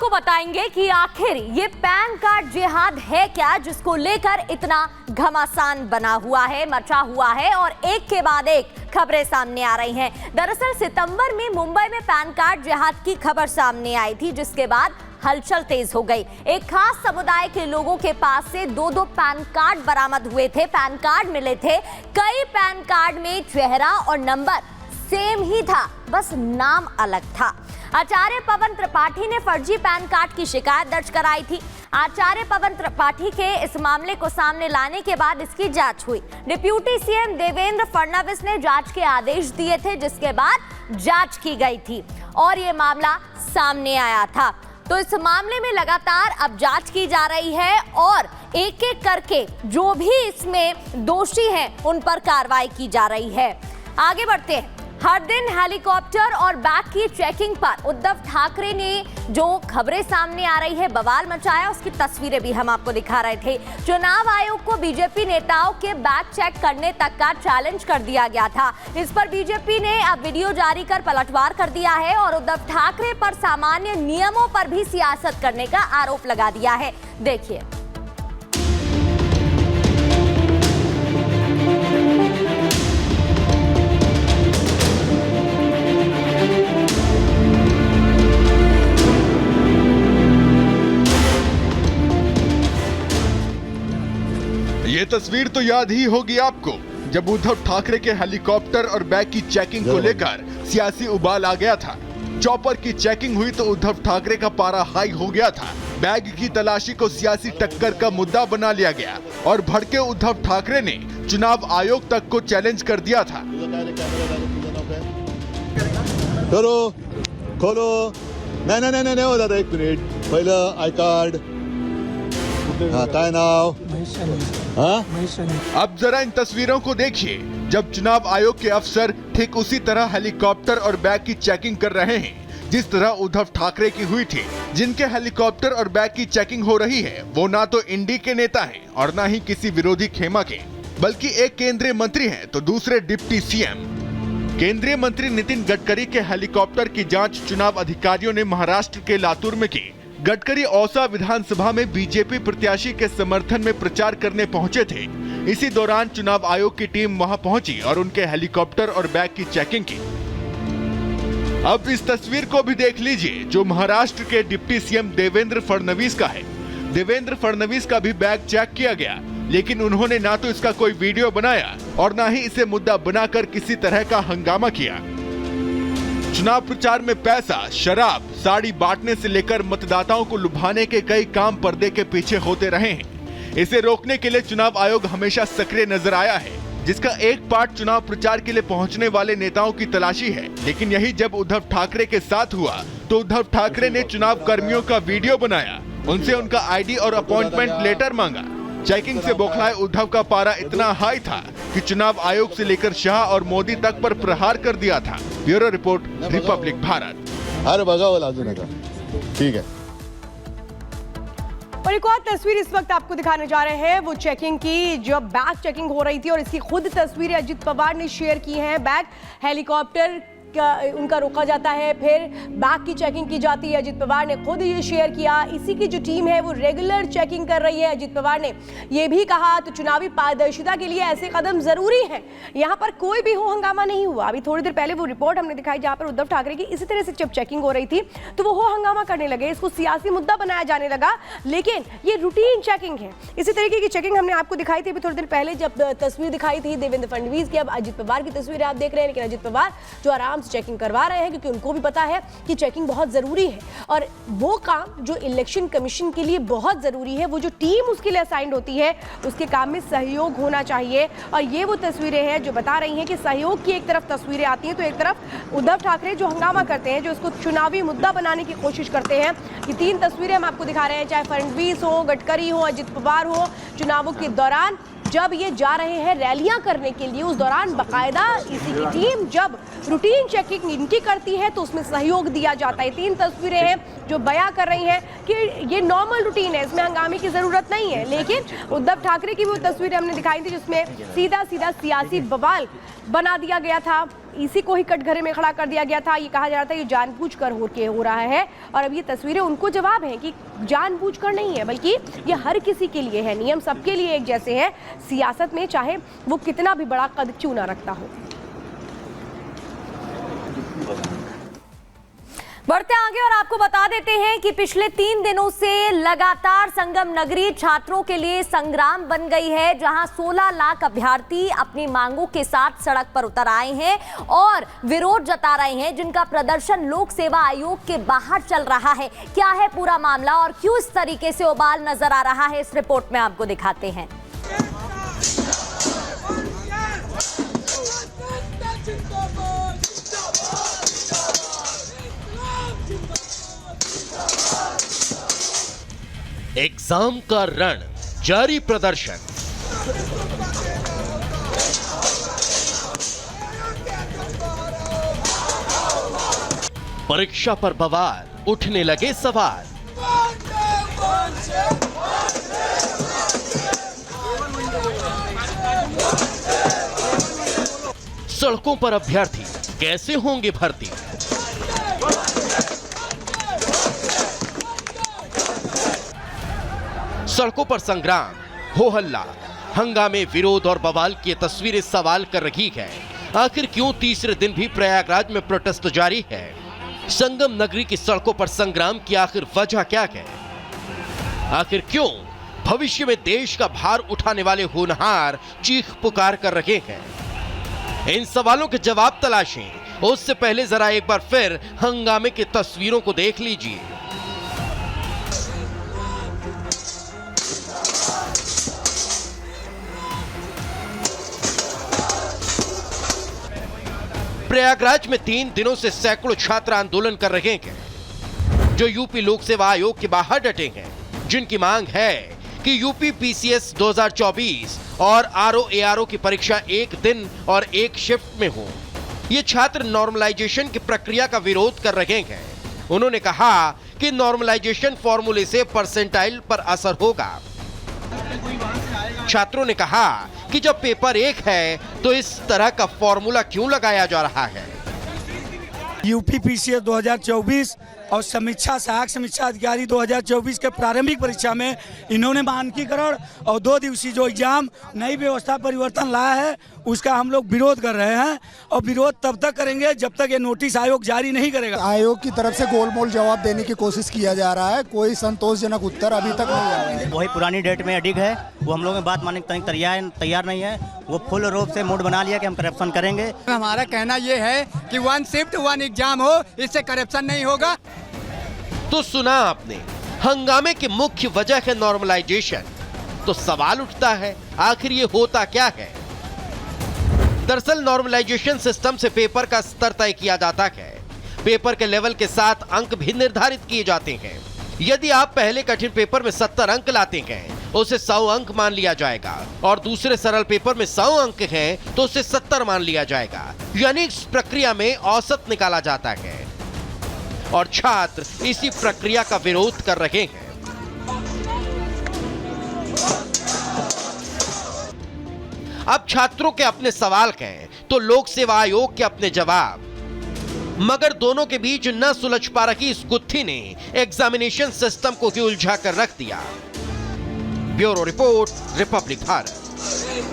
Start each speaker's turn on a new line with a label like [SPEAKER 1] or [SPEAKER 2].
[SPEAKER 1] आपको बताएंगे कि आखिर ये पैन कार्ड जिहाद है क्या, जिसको लेकर इतना घमासान बना हुआ है, मचा हुआ है और एक के बाद एक खबरें सामने आ रही हैं। दरअसल सितंबर में मुंबई में पैन कार्ड जिहाद की खबर सामने आई थी, जिसके बाद हलचल तेज हो गई। एक खास समुदाय के लोगों के पास से दो पैन कार्ड बरामद हुए थे, पैन कार्ड मिले थे। कई पैन कार्ड में चेहरा और नंबर सेम ही था, बस नाम अलग था। आचार्य पवन त्रिपाठी ने फर्जी पैन कार्ड की शिकायत दर्ज कराई थी। आचार्य पवन त्रिपाठी के इस मामले को सामने लाने के बाद इसकी जांच हुई। डिप्टी सीएम देवेंद्र फडणवीस ने जांच के आदेश दिए थे, जिसके बाद जांच की गई थी और ये मामला सामने आया था। तो इस मामले में लगातार अब जांच की जा रही है और एक एक करके जो भी इसमें दोषी हैं उन पर कार्रवाई की जा रही है। आगे बढ़ते हैं। हर दिन हेलीकॉप्टर और बैग की चेकिंग पर उद्धव ठाकरे ने जो खबरें सामने आ रही है, बवाल मचाया, उसकी तस्वीरें भी हम आपको दिखा रहे थे। चुनाव आयोग को बीजेपी नेताओं के बैग चेक करने तक का चैलेंज कर दिया गया था। इस पर बीजेपी ने अब वीडियो जारी कर पलटवार कर दिया है और उद्धव ठाकरे पर सामान्य नियमों पर भी सियासत करने का आरोप लगा दिया है। देखिए।
[SPEAKER 2] ये तस्वीर तो याद ही होगी आपको, जब उद्धव ठाकरे के हेलीकॉप्टर और बैग की चेकिंग को लेकर सियासी उबाल आ गया था। चॉपर की चेकिंग हुई तो उद्धव ठाकरे का पारा हाई हो गया था। बैग की तलाशी को सियासी टक्कर का मुद्दा बना लिया गया और भड़के उद्धव ठाकरे ने चुनाव आयोग तक को चैलेंज कर दिया था।
[SPEAKER 3] खोलो नहीं हो दादा, एक मिनिट, पहिलं आई कार्ड, काय नाव?
[SPEAKER 2] अब जरा इन तस्वीरों को देखिए, जब चुनाव आयोग के अफसर ठीक उसी तरह हेलीकॉप्टर और बैग की चेकिंग कर रहे हैं जिस तरह उद्धव ठाकरे की हुई थी। जिनके हेलीकॉप्टर और बैग की चेकिंग हो रही है वो ना तो इंडी के नेता हैं और ना ही किसी विरोधी खेमा के, बल्कि एक केंद्रीय मंत्री हैं तो दूसरे डिप्टी सीएम। केंद्रीय मंत्री नितिन गडकरी के हेलीकॉप्टर की जांच चुनाव अधिकारियों ने महाराष्ट्र के लातूर में की। गडकरी औसा विधानसभा में बीजेपी प्रत्याशी के समर्थन में प्रचार करने पहुंचे थे। इसी दौरान चुनाव आयोग की टीम वहां पहुंची और उनके हेलीकॉप्टर और बैग की चेकिंग की। अब इस तस्वीर को भी देख लीजिए, जो महाराष्ट्र के डिप्टी सीएम देवेंद्र फडणवीस का है। देवेंद्र फडणवीस का भी बैग चेक किया गया, लेकिन उन्होंने ना तो इसका कोई वीडियो बनाया और ना ही इसे मुद्दा बनाकर किसी तरह का हंगामा किया। चुनाव प्रचार में पैसा, शराब, साड़ी बांटने से लेकर मतदाताओं को लुभाने के कई काम पर्दे के पीछे होते रहे हैं। इसे रोकने के लिए चुनाव आयोग हमेशा सक्रिय नजर आया है, जिसका एक पार्ट चुनाव प्रचार के लिए पहुंचने वाले नेताओं की तलाशी है। लेकिन यही जब उद्धव ठाकरे के साथ हुआ तो उद्धव ठाकरे ने चुनाव कर्मियों का वीडियो बनाया, उनसे उनका आईडी और अपॉइंटमेंट लेटर मांगा। चेकिंग से बौखलाए उद्धव का पारा इतना हाई था कि चुनाव आयोग से लेकर शाह और मोदी तक पर प्रहार कर दिया था। Bureau report, Republic Bharat.
[SPEAKER 3] अरे बघावं अजून नका, ठीक है।
[SPEAKER 4] और एक और तस्वीर इस वक्त आपको दिखाने जा रहे हैं, वो चेकिंग की, जब बैग चेकिंग हो रही थी और इसकी खुद तस्वीरें अजित पवार ने शेयर की हैं। बैग हेलीकॉप्टर उनका रोका जाता है, फिर बैग की चेकिंग की जाती है। अजित पवार ने खुद ये शेयर किया। इसी की जो टीम है वो रेगुलर चेकिंग कर रही है। अजित पवार ने ये भी कहा, तो चुनावी पारदर्शिता के लिए ऐसे कदम जरूरी हैं। यहाँ पर कोई भी हो हंगामा नहीं हुआ। अभी थोड़ी देर पहले वो रिपोर्ट हमने दिखाई जहाँ पर उद्धव ठाकरे की इसी तरह से जब चेकिंग हो रही थी तो वो हो हंगामा करने लगे, इसको सियासी मुद्दा बनाया जाने लगा। लेकिन ये रूटीन चेकिंग है। इसी तरीके की चेकिंग हमने आपको दिखाई थी अभी थोड़ी देर पहले, जब तस्वीर दिखाई थी देवेंद्र फडणवीस की। अब अजित पवार की तस्वीर आप देख रहे हैं, लेकिन अजित पवार जो आराम चेकिंग करवा रहे हैं, क्योंकि उनको भी पता है कि चेकिंग बहुत जरूरी है और वो काम जो इलेक्शन कमीशन के लिए बहुत जरूरी है, वो जो टीम उसके लिए असाइंड होती है, उसके काम में सहयोग होना चाहिए। और ये वो तस्वीरें हैं जो बता रही हैं कि सहयोग की एक तरफ तस्वीरें आती हैं तो एक तरफ उद्धव ठाकरे जो हंगामा करते हैं, जो इसको चुनावी मुद्दा बनाने की कोशिश करते हैं। ये तीन तस्वीरें हम आपको दिखा रहे हैं, चाहे फडणवीस हो, गडकरी हो, अजित पवार हो, चुनावों के दौरान जब ये जा रहे हैं रैलियां करने के लिए, उस दौरान बाकायदा इसी की टीम जब रूटीन चेकिंग इनकी करती है तो उसमें सहयोग दिया जाता है। तीन तस्वीरें हैं जो बयां कर रही हैं कि ये नॉर्मल रूटीन है, इसमें हंगामे की जरूरत नहीं है। लेकिन उद्धव ठाकरे की वो तस्वीरें हमने दिखाई थी जिसमें सीधा सीधा सियासी बवाल बना दिया गया था। इसी को ही कटघरे में खड़ा कर दिया गया था। ये कहा जा रहा था ये जानबूझकर हो रहा है, और अब ये तस्वीरें उनको जवाब हैं कि जानबूझकर नहीं है, बल्कि ये हर किसी के लिए है। नियम सबके लिए एक जैसे हैं सियासत में, चाहे वो कितना भी बड़ा कद क्यों ना रखता हो।
[SPEAKER 1] बढ़ते आगे और आपको बता देते हैं कि पिछले 3 दिनों से लगातार संगम नगरी छात्रों के लिए संग्राम बन गई है, जहां 16 लाख अभ्यर्थी अपनी मांगों के साथ सड़क पर उतर आए हैं और विरोध जता रहे हैं, जिनका प्रदर्शन लोक सेवा आयोग के बाहर चल रहा है। क्या है पूरा मामला और क्यों इस तरीके से उबाल नजर आ रहा है, इस रिपोर्ट में आपको दिखाते हैं।
[SPEAKER 5] एग्जाम का रण, जारी प्रदर्शन। परीक्षा पर बवाल, उठने लगे सवाल। सड़कों पर अभ्यर्थी कैसे होंगे भर्ती? सड़कों पर संग्राम, हो हल्ला, हंगामे, विरोध और बवाल की तस्वीरें सवाल कर रही है। आखिर क्यों तीसरे दिन भी प्रयागराज में प्रोटेस्ट जारी है? संगम नगरी की सड़कों पर संग्राम की आखिर वजह क्या है? आखिर क्यों भविष्य में देश का भार उठाने वाले होनहार चीख पुकार कर रहे हैं? इन सवालों के जवाब तलाशें, उससे पहले जरा एक बार फिर हंगामे की तस्वीरों को देख लीजिए। प्रयागराज में 3 दिनों से सैकड़ों छात्र आंदोलन कर रहे हैं, जो यूपी लोक सेवा आयोग के बाहर डटे हैं, जिनकी मांग है कि यूपी पीसीएस 2024 और आरओ की परीक्षा एक दिन और एक शिफ्ट में हो। ये छात्र नॉर्मलाइजेशन की प्रक्रिया का विरोध कर रहे हैं। उन्होंने कहा कि नॉर्मलाइजेशन फॉर्मूले से परसेंटाइल पर असर होगा। छात्रों ने कहा कि जब पेपर एक है तो इस तरह का फॉर्मूला क्यों लगाया जा रहा है?
[SPEAKER 6] यूपी पीसीएस 2024 और समीक्षा सहायक समीक्षा अधिकारी 2024 के प्रारंभिक परीक्षा में इन्होंने मानकीकरण और 2 दिवसीय जो एग्जाम नई व्यवस्था परिवर्तन लाया है उसका हम लोग विरोध कर रहे हैं, और विरोध तब तक करेंगे जब तक ये नोटिस आयोग जारी नहीं करेगा।
[SPEAKER 7] आयोग की तरफ से गोलमोल जवाब देने की कोशिश किया जा रहा है, कोई संतोषजनक उत्तर अभी तक नहीं आया है।
[SPEAKER 8] वही पुरानी डेट में अडिग है, वो हम लोग बात मानने के तैयार नहीं है। वो फुल रूप से मूड बना लिया कि हम करप्शन करेंगे।
[SPEAKER 9] हमारा कहना ये है कि 1 शिफ्ट 1 एग्जाम हो, इससे करप्शन नहीं होगा।
[SPEAKER 5] तो सुना आपने, हंगामे की मुख्य वजह है नॉर्मलाइजेशन। तो सवाल उठता है, आखिर ये होता क्या है? दरअसल नॉर्मलाइजेशन सिस्टम से पेपर का स्तर तय किया जाता है। पेपर के लेवल के साथ अंक भी निर्धारित किए जाते हैं। यदि आप पहले कठिन पेपर में 70 अंक लाते हैं, उसे 100 अंक मान लिया जाएगा, और दूसरे सरल पेपर में 100 अंक हैं, तो उसे 70 मान लिया जाएगा। यानी इस प्रक्रिया में औसत निकाला जाता है, और छात्र इसी प्रक्रिया का विरोध कर रहे हैं। अब छात्रों के अपने सवाल हैं, तो लोक सेवा आयोग के अपने जवाब। मगर दोनों के बीच न सुलझ पा रही इस गुत्थी ने एग्जामिनेशन सिस्टम को ही उलझा कर रख दिया। Bureau report, Republic Bharat.